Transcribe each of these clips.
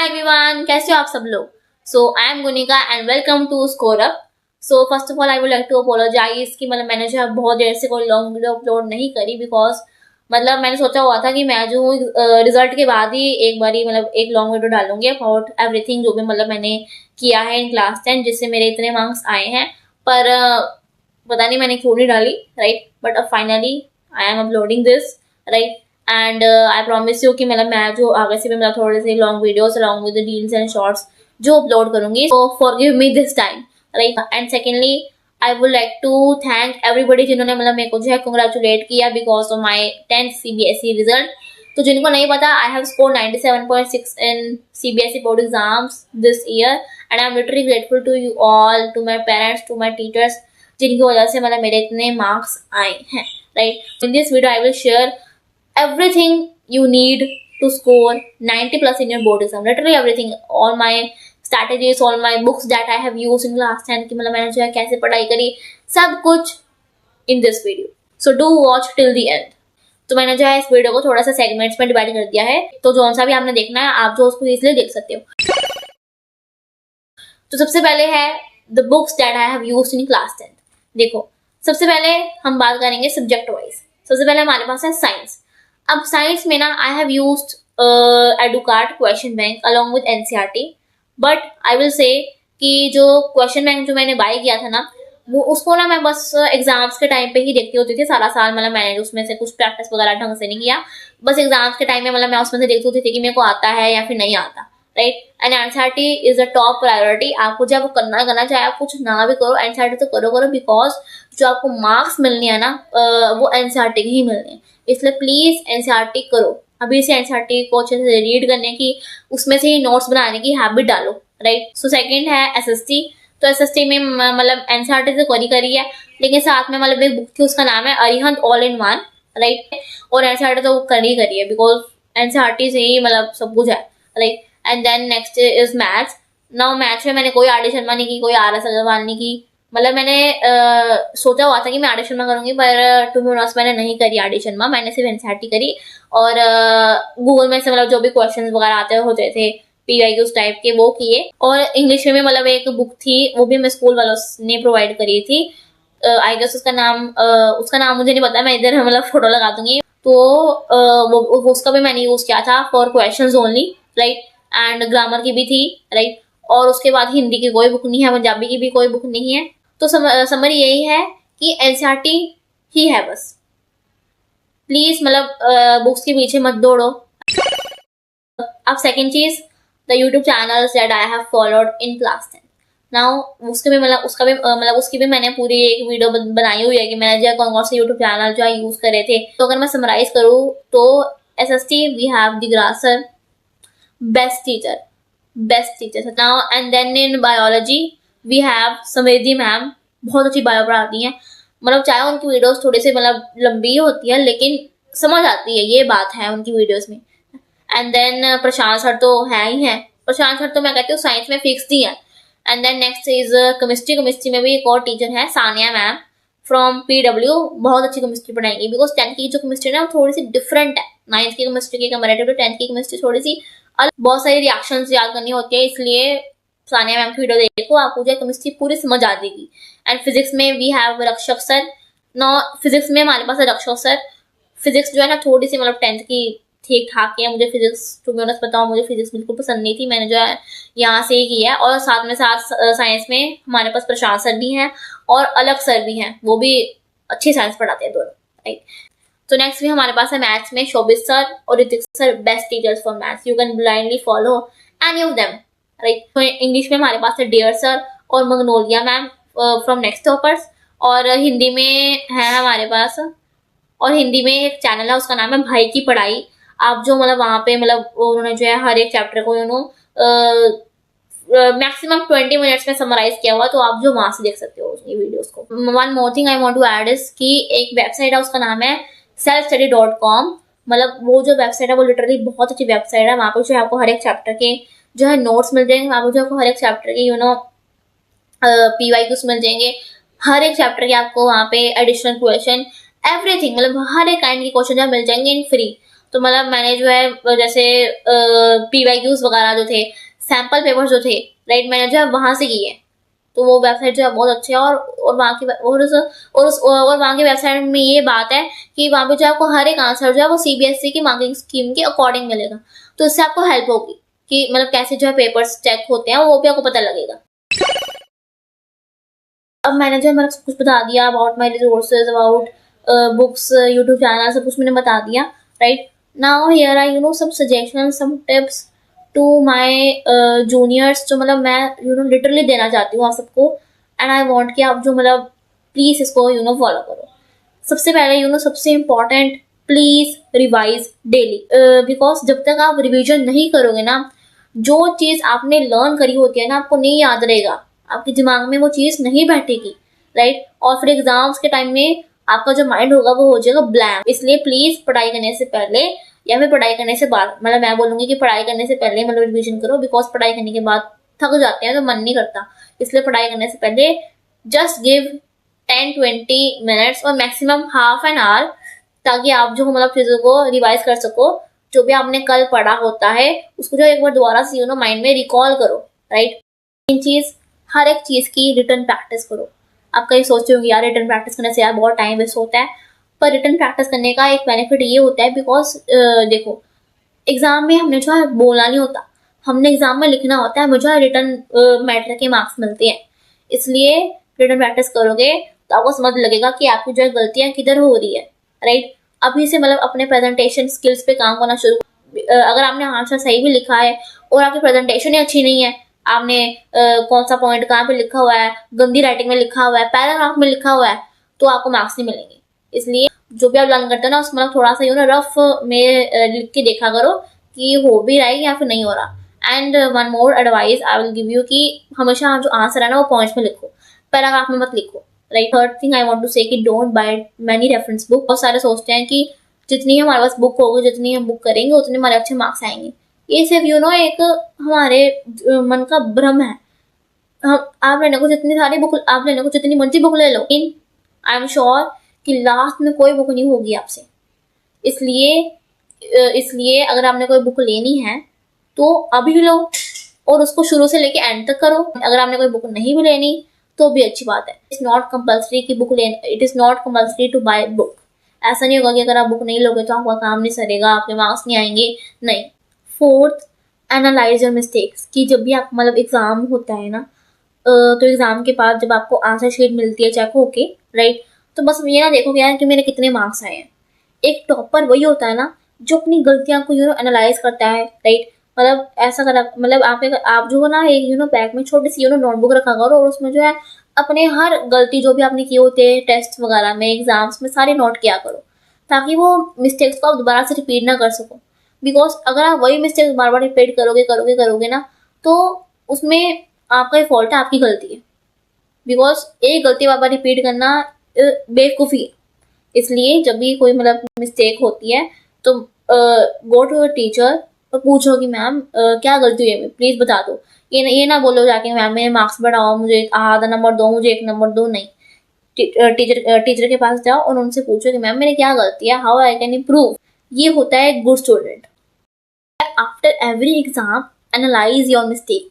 Hi everyone, कैसे हो आप सब लोग। So I am Gunika and welcome to score up. So first of all I would like to apologize कि मैंने जो है बहुत देर से कोई लॉन्ग वीडियो अपलोड नहीं करी, बिकॉज मैंने सोचा हुआ था कि मैं जो हूँ रिजल्ट के बाद ही एक बारी एक लॉन्ग वीडियो डालूंगी अबाउट एवरीथिंग जो भी मैंने किया है इन क्लास 10, जिससे मेरे इतने मार्क्स आए हैं। पर पता नहीं मैंने क्यों नहीं डाली, राइट। बट अब finally I am uploading this, right. And I promise you कि मैं जो आगे से भी थोड़े से long videos along with reels and shorts जो अपलोड करूंगी, so forgive me this time, right. And secondly I would like to thank everybody जिन्होंने मेरे को जो है कंग्रेचुलेट किया because of my 10th CBSE result. तो जिनको नहीं पता, I have scored 97.6 in CBSE board exams this year and I am literally grateful to you all, to my parents, to my teachers, जिनकी वजह से मेरे इतने मार्क्स आए हैं, right. In this video I will share everything you need to score 90+ in your board exam, literally everything, all my strategies, all my books that I have used in class 10 कि मैंने जो है कैसे पढ़ाई करी, सब कुछ in this video, so do watch till the end। तो मैंने जो है इस वीडियो को थोड़ा सा सेगमेंट्स में डिवाइड कर दिया है, तो जो सा भी आपने देखना है आप जो उसको इजीली देख सकते हो। तो सबसे पहले है the books that I have used in class 10। देखो, सबसे पहले हम बात करेंगे सब्जेक्ट वाइज। सबसे पहले हमारे पास है साइंस। अब साइंस में ना I have used Educart question bank along with NCERT, but I will say कि जो क्वेश्चन बैंक जो मैंने बाय किया था ना, वो उसको ना मैं बस एग्जाम्स के टाइम पे ही देखती होती थी सारा साल। मैंने उसमें से कुछ प्रैक्टिस वगैरह ढंग से नहीं किया, बस एग्जाम्स के टाइम में मैं उसमें से देखती होती थी कि मेरे को आता है या फिर नहीं आता, right. And NCERT is the top priority. आपको जब करना चाहे आप कुछ ना भी करो, NCERT तो करो बिकॉज जो आपको मार्क्स मिलने हैं ना वो NCERT के ही मिलने हैं, इसलिए प्लीज NCERT करो। अभी से NCERT को अच्छे से रीड करने की, उसमें से ही नोट्स बनाने की हैबिट डालो, राइट। सो सेकंड है SST। तो SST में NCERT तो करी है, लेकिन साथ में एक बुक थी, उसका नाम है Arihant all in one, right. और NCERT तो करी है बिकॉज NCERT से ही सब कुछ है, right. And then next is maths. Now maths में मैंने कोई आर डी शर्मा नहीं की, कोई RS अग्रवाल नहीं की। मैंने सोचा हुआ था कि मैं आर डी शर्मा करूंगी, पर टू बी ऑनेस्ट मैंने नहीं करी आर डी शर्मा, मैंने सिर्फ NCERT करी। और गूगल में से जो भी क्वेश्चंस वगैरह आते होते थे PYQs टाइप के, वो किए। और इंग्लिश में एक बुक थी, वो भी मैं स्कूल वालों ने प्रोवाइड करी थी। आई गेस उसका नाम मुझे नहीं पता, मैं इधर फोटो लगा दूंगी। तो वो उसका भी मैंने यूज किया था for questions only, right. And grammar की भी थी, राइट। और उसके बाद हिंदी की कोई बुक नहीं है, पंजाबी की भी कोई बुक नहीं है। तो समरी यही है कि NCERT ही है बस। प्लीज बुक्स के पीछे मत दौड़ो। अब सेकंड चीज, the YouTube channels that I have followed in class 10। Now उसकी भी मैंने पूरी एक वीडियो बनाई हुई है कि मैंने जो कौन से यूट्यूब चैनल जो है यूज करे थे। तो अगर मैं समराइज करूँ तो SST वी हैव द ग्रासर, best teacher now, and then in biology we have Samriddhi ma'am, बहुत अच्छी बायो पढ़ाती हैं। चाहे उनकी वीडियोस थोड़ी सी लंबी होती है, लेकिन समझ आती है, ये बात है उनकी वीडियोस में। एंड देन प्रशांत सर तो है ही है, प्रशांत सर तो मैं कहती हूँ साइंस में फिक्स ही है। And then next is chemistry में भी एक और टीचर है, सानिया मैम फ्रॉम PW, बहुत अच्छी केमिस्ट्री पढ़ाएंगी बिकॉज 10th की जो केमिस्ट्री है ना थोड़ी सी डिफरेंट है 9th की केमिस्ट्री के कंपेरेटिव टू 10th की केमिस्ट्री थोड़ी सी अलग, बहुत सारी रिएक्शंस याद करनी होती है, इसलिए सानिया मैम की वीडियो देखो, आपको जो केमिस्ट्री पूरी समझ आ जाएगी। एंड फिजिक्स में वी हैव रक्षक सर। नो, फिजिक्स में हमारे पास है रक्षक सर। फिजिक्स जो है ना थोड़ी सी 10th की ठीक ठाक है। मुझे फिजिक्स टू बी ऑनेस्ट बताऊं, मुझे फिजिक्स बिल्कुल पसंद नहीं थी, मैंने जो है यहाँ से ही किया है। और साथ में साइंस में हमारे पास प्रशांत सर भी हैं और अलग सर भी हैं, वो भी अच्छी साइंस पढ़ाते हैं दोनों, राइट। तो नेक्स्ट भी हमारे पास है मैथ्स में शोभित सर और Hrithik sir, best teachers for maths, you can blindly follow any of them, right. तो इंग्लिश में हमारे पास है डियर सर और मंगनोलिया मैम फ्रॉम नेक्स्ट टॉपर्स। और हिंदी में है हमारे पास, और हिंदी में एक चैनल है उसका नाम है भाई की पढ़ाई। आप जो वहाँ पे उन्होंने जो है हर एक चैप्टर को मैक्सिमम 20 मिनट्स में समराइज किया हुआ, तो आप जो वहां से देख सकते हो उसकी वीडियोस को। One more thing I want to add is कि एक वेबसाइट है, उसका नाम है selfstudy.com। वो जो वेबसाइट है वो लिटरली बहुत अच्छी वेबसाइट है। वहाँ पर जो है आपको हर एक चैप्टर के जो है नोट्स मिल जाएंगे, वहाँ पर जो आपको हर एक चैप्टर के PYQs मिल जाएंगे, हर एक चैप्टर के आपको वहाँ पे एडिशनल क्वेश्चन, एवरीथिंग हर एक काइंड के क्वेश्चन मिल जाएंगे इन फ्री। तो मतलब मैंने जो है जैसे PYQs वगैरह जो थे, सैम्पल पेपर्स जो थे, राइट, मैंने जो है वहां से किए। तो वो वेबसाइट जो है बहुत अच्छी है, और वहाँ की और वहाँ की वेबसाइट में ये बात है कि वहाँ पे जो आपको हर एक आंसर जो है वो CBSE की मार्किंग स्कीम के अकॉर्डिंग मिलेगा। तो इससे आपको हेल्प होगी कि मतलब कैसे जो है पेपर्स चेक होते हैं, वो भी आपको पता लगेगा। अब मैंने जो है मतलब सब कुछ बता दिया about my resources, about books, YouTube channel, सब कुछ मैंने बता दिया, right. Now here I some suggestion, some tips to my juniors, जो मतलब मैं लिटरली देना चाहती हूँ आप सबको, एंड आई वॉन्ट कि आप जो मतलब प्लीज इसको फॉलो करो। सबसे पहले सबसे important, please revise daily, because जब तक आप रिविजन नहीं करोगे ना, जो चीज आपने लर्न करी होती है ना, आपको नहीं याद रहेगा, आपके दिमाग में वो चीज नहीं बैठेगी, राइट। और फिर एग्जाम्स के टाइम में आपका जो माइंड होगा वो हो जाएगा ब्लैंक। इसलिए प्लीज पढ़ाई करने से पहले या फिर पढ़ाई करने से बाद, मतलब मैं बोलूंगी कि पढ़ाई करने से पहले मतलब रिविजन करो, बिकॉज पढ़ाई करने के बाद थक जाते हैं तो मन नहीं करता। इसलिए पढ़ाई करने से पहले जस्ट गिव 10-20 मिनट्स और मैक्सिमम हाफ एन आवर, ताकि आप जो मतलब चीजों को रिवाइज कर सको। जो भी आपने कल पढ़ा होता है उसको जो एक बार दोबारा से माइंड में रिकॉल करो, राइट। हर एक चीज की रिटर्न प्रैक्टिस करो। आप कहीं सोचते होंगे यार रिटर्न प्रैक्टिस करने से यार बहुत टाइम वेस्ट होता है, पर रिटर्न प्रैक्टिस करने का एक बेनिफिट ये होता है, बिकॉज देखो एग्जाम में हमने जो है बोलना नहीं होता, हमने एग्जाम में लिखना होता है, मुझे रिटर्न मैटर के मार्क्स मिलते हैं। इसलिए रिटर्न प्रैक्टिस करोगे तो आपको समझ लगेगा कि आपकी जो है गलतियां किधर हो रही है, राइट। अभी से मतलब अपने प्रेजेंटेशन स्किल्स पे काम करना शुरू। अगर आपने आंसर सही भी लिखा है और आपकी प्रेजेंटेशन ही अच्छी नहीं है, आपने कौन सा पॉइंट कहाँ पे लिखा हुआ है, गंदी राइटिंग में लिखा हुआ है, पैराग्राफ में लिखा हुआ है, तो आपको मार्क्स नहीं मिलेंगे। इसलिए जो भी आप लर्न करते हो ना, उसमें थोड़ा सा रफ में लिख के देखा करो कि हो भी रहा है या फिर नहीं हो रहा। And one more advice I will give you कि हमेशा जो आंसर है ना वो पॉइंट्स में लिखो, पैराग्राफ में मत लिखो, right. Third thing I want to say कि don't buy many reference book. बहुत सारे सोचते हैं कि जितनी हमारे पास बुक होगी, जितनी हम बुक करेंगे उतने हमारे अच्छे मार्क्स आएंगे। ये सिर्फ एक हमारे मन का भ्रम है। हम आप लेने को जितनी सारी बुक, आप लेने को जितनी मर्जी बुक ले लो, इन आई एम श्योर कि लास्ट में कोई बुक नहीं होगी आपसे। इसलिए अगर आपने कोई बुक लेनी है तो अभी लो और उसको शुरू से लेके एंड तक करो। अगर आपने कोई बुक नहीं भी लेनी तो भी अच्छी बात है। इट्स नॉट कंपल्सरी कि बुक लेना, it is not compulsory to buy book. ऐसा नहीं होगा कि अगर आप बुक नहीं लोगे तो आपका काम नहीं सरेगा, आपके मार्क्स नहीं आएंगे, नहीं। फोर्थ, एनालाइज योर मिस्टेक्स, कि जब भी आप मतलब एग्जाम होता है ना, तो एग्जाम के बाद जब आपको आंसर शीट मिलती है चेक होके, राइट, तो बस ये ना देखो यार कि मेरे कितने मार्क्स आए हैं। एक टॉपर वही होता है ना जो अपनी गलतियां को एनालाइज करता है, राइट। मतलब ऐसा करा, मतलब आप जो है ना एक बैग में छोटी सी नोटबुक रखा करो और उसमें जो है अपने हर गलती जो भी आपने किए होते हैं टेस्ट वगैरह में, एग्जाम्स में, सारे नोट किया करो, ताकि वो मिस्टेक्स को आप दोबारा से रिपीट ना कर सको। बिकॉज अगर आप वही मिस्टेक्स बार बार रिपीट करोगे ना, तो उसमें आपका ही फॉल्ट है, आपकी गलती है। बिकॉज एक गलती बार बार रिपीट करना बेवकूफ़ी है। इसलिए जब भी कोई मतलब मिस्टेक होती है तो गो टू अ टीचर और पूछो कि मैम क्या गलती हुई है, प्लीज बता दो। ये ना बोलो जाके मैम मेरे मार्क्स बढ़ाओ, मुझे आधा नंबर दो, मुझे 1 नंबर दो, नहीं। टीचर के पास जाओ और उनसे पूछो कि मैम मेरी क्या गलती है, हाउ आई कैन इम्प्रूव। ये होता है good student. After every exam analyse your mistake,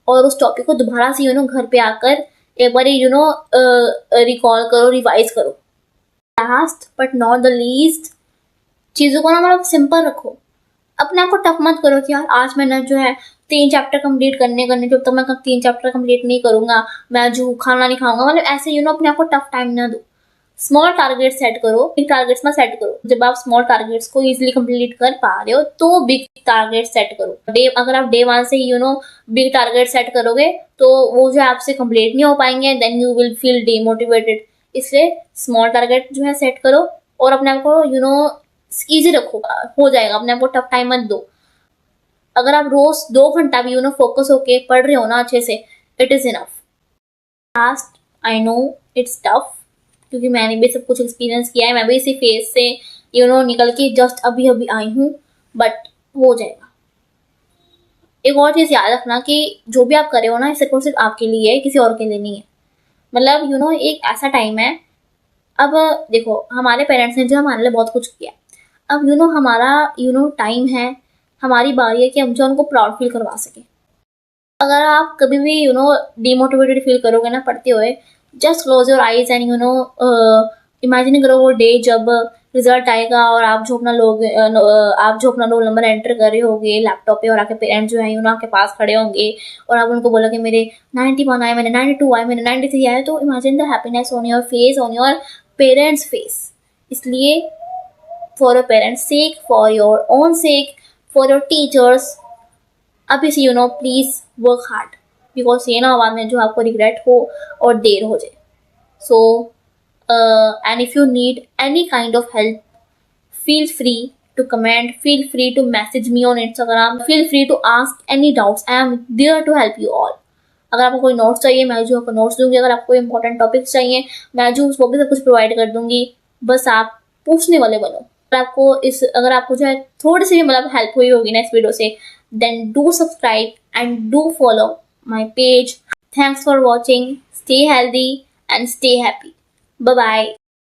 और उस टॉपिक को दोबारा से घर पे आकर एक बार रिकॉल करो, रिवाइज करो। Last but not the least, चीजों को ना मतलब सिंपल रखो। अपने आप को टफ मत करो कि यार आज मैंने जो है 3 चैप्टर कंप्लीट करने, जब तक मैं 3 चैप्टर कंप्लीट नहीं करूंगा मैं जो खाना नहीं खाऊंगा। मतलब ऐसे अपने आप को टफ टाइम ना दो। स्मॉल टारगेट सेट करो, बिग टारगेट्स में सेट करो। जब आप स्मॉल टारगेट्स को इजीली कंप्लीट कर पा रहे हो तो बिग टारगेट सेट करो। अगर आप डे 1 से बिग टारगेट सेट करोगे तो वो जो आपसे कंप्लीट नहीं हो पाएंगे, then you will feel demotivated. इसलिए स्मॉल टारगेट जो है सेट करो और अपने आप को इजी रखो, हो जाएगा। अपने आप को टफ टाइम मत दो। अगर आप रोज 2 घंटा भी फोकस होके पढ़ रहे हो ना अच्छे से, it is enough. Last, I know it's tough, क्योंकि मैंने भी सब कुछ एक्सपीरियंस किया है। मैं भी इसी फेज से निकल के जस्ट अभी अभी आई हूँ, बट हो जाएगा। एक और चीज याद रखना कि जो भी आप कर रहे हो ना, सिर्फ आपके लिए है, किसी और के लिए नहीं है। मतलब एक ऐसा टाइम है। अब देखो हमारे पेरेंट्स ने जो हमारे लिए बहुत कुछ किया, अब हमारा टाइम है, हमारी बारी है कि हम जो उनको प्राउड फील करवा सकें। अगर आप कभी भी डिमोटिवेटेड फील करोगे ना पढ़ते हुए, just close your eyes and imagine करो वो डे जब रिजल्ट आएगा और आप जो अपना रोल नंबर एंटर कर रहे होगे लैपटॉप पे, और आपके पेरेंट्स जो है आपके पास खड़े होंगे और आप उनको बोलोगे मेरे 91 आए, मेरे 92 आए, मेरे 93 आए, तो imagine the happiness on your face, on your parents face. इसलिए for your parents sake, for your own sake, for your teachers, अभी से प्लीज वर्क हार्ड, बिकॉज ये ना बाद में जो आपको रिग्रेट हो और देर हो जाए। So and if you need any kind of help, feel free to comment, feel free to message me on Instagram, feel free to ask any doubts. I am there to help you all. अगर आपको कोई notes चाहिए मैं जो आपको notes दूंगी, अगर आपको इंपॉर्टेंट टॉपिक्स चाहिए मैं जो वो भी सब कुछ प्रोवाइड कर दूंगी, बस आप पूछने वाले बनो। अगर आपको जो है थोड़ी सी भी मतलब हेल्प हुई होगी ना इस वीडियो से, then do subscribe and do follow my page. Thanks for watching, stay healthy and stay happy, bye bye.